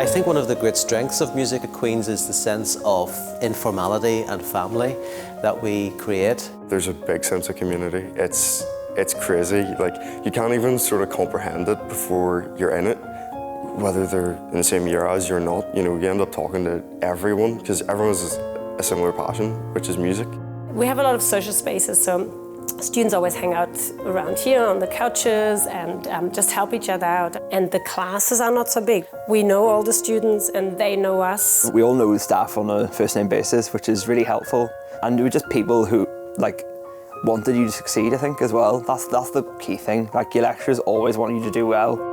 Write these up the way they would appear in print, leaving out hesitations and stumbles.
I think one of the great strengths of music at Queen's is the sense of informality and family that we create. There's a big sense of community. It's crazy. Like, you can't even sort of comprehend it before you're in it. Whether they're in the same year as you or not, you end up talking to everyone because everyone has a similar passion, which is music. We have a lot of social spaces, so students always hang out around here on the couches and just help each other out. And the classes are not so big. We know all the students and they know us. We all know the staff on a first-name basis, which is really helpful. And we're just people who, wanted you to succeed, I think, as well. That's the key thing. Your lecturers always want you to do well.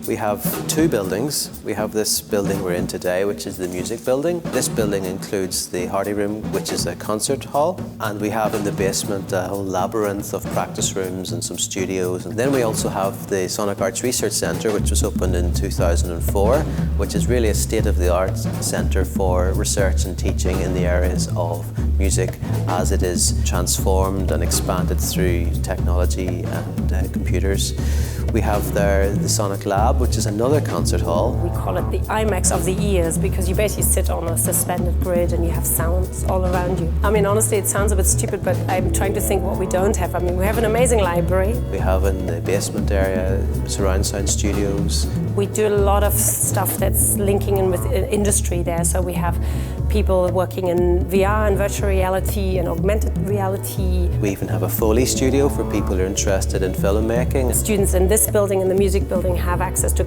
We have two buildings. We have this building we're in today, which is the music building. This building includes the Hardy Room, which is a concert hall. And we have in the basement a whole labyrinth of practice rooms and some studios. And then we also have the Sonic Arts Research Centre, which was opened in 2004, which is really a state-of-the-art centre for research and teaching in the areas of music as it is transformed and expanded through technology and computers. We have there the Sonic Lab, which is another concert hall. We call it the IMAX of the ears because you basically sit on a suspended grid and you have sounds all around you. I mean, honestly, it sounds a bit stupid, but I'm trying to think what we don't have. I mean, we have an amazing library. We have in the basement area surround sound studios. We do a lot of stuff that's linking in with industry there. So we have people working in VR and virtual reality and augmented reality. We even have a Foley studio for people who are interested in filmmaking. Students in this building and the music building have access to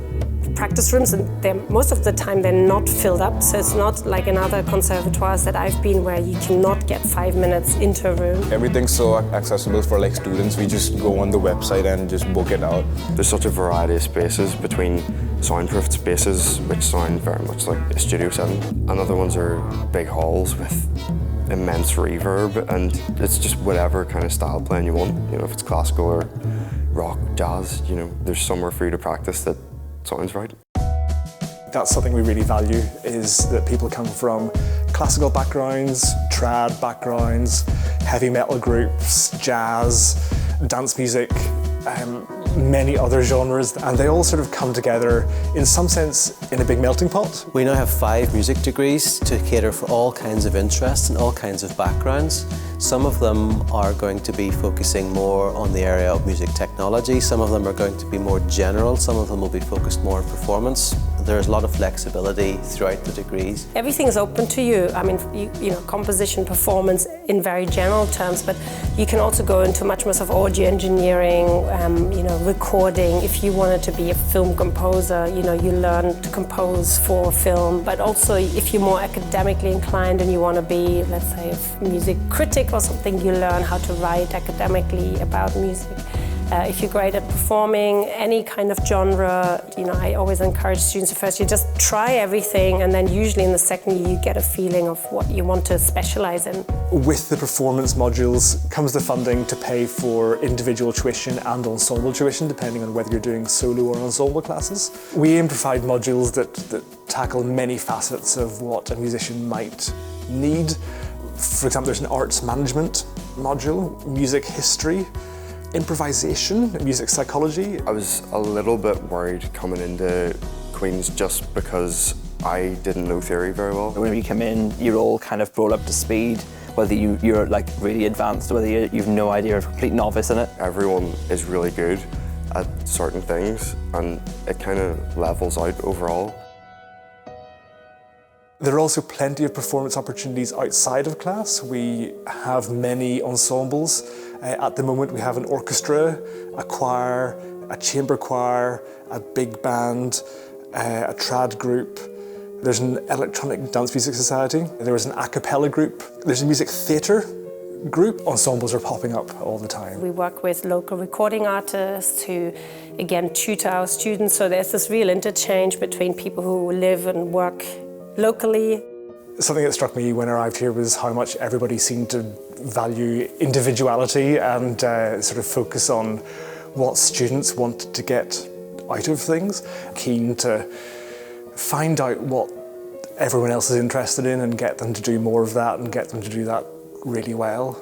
practice rooms, and most of the time they're not filled up, so it's not like in other conservatoires that I've been where you cannot get 5 minutes into a room. Everything's so accessible for students. We just go on the website and just book it out. There's such a variety of spaces between soundproofed spaces, which sound very much like a studio setting, and other ones are big halls with immense reverb, and it's just whatever kind of style playing you want. If it's classical or rock, jazz, there's somewhere for you to practice that sounds right. That's something we really value, is that people come from classical backgrounds, trad backgrounds, heavy metal groups, jazz, dance music, many other genres, and they all sort of come together in some sense in a big melting pot. We now have 5 music degrees to cater for all kinds of interests and all kinds of backgrounds. Some of them are going to be focusing more on the area of music technology. Some of them are going to be more general. Some of them will be focused more on performance. There's a lot of flexibility throughout the degrees. Everything is open to you. I mean, composition, performance in very general terms, but you can also go into much more of audio engineering, recording. If you wanted to be a film composer, you learn to compose for film. But also, if you're more academically inclined and you want to be, let's say, a music critic or something, you learn how to write academically about music. If you're great at performing any kind of genre, I always encourage students first, you just try everything, and then usually in the second year you get a feeling of what you want to specialize in. With the performance modules comes the funding to pay for individual tuition and ensemble tuition, depending on whether you're doing solo or ensemble classes. We aim to provide modules that tackle many facets of what a musician might need. For example, there's an arts management module, music history, improvisation, music psychology. I was a little bit worried coming into Queen's just because I didn't know theory very well. When you come in, you're all kind of brought up to speed, whether you're really advanced, whether you've no idea, a complete novice in it. Everyone is really good at certain things, and it kind of levels out overall. There are also plenty of performance opportunities outside of class. We have many ensembles. At the moment we have an orchestra, a choir, a chamber choir, a big band, a trad group. There's an electronic dance music society. There is an a cappella group. There's a music theatre group. Ensembles are popping up all the time. We work with local recording artists who, again, tutor our students. So there's this real interchange between people who live and work locally. Something that struck me when I arrived here was how much everybody seemed to value individuality and sort of focus on what students want to get out of things. Keen to find out what everyone else is interested in and get them to do more of that and get them to do that really well.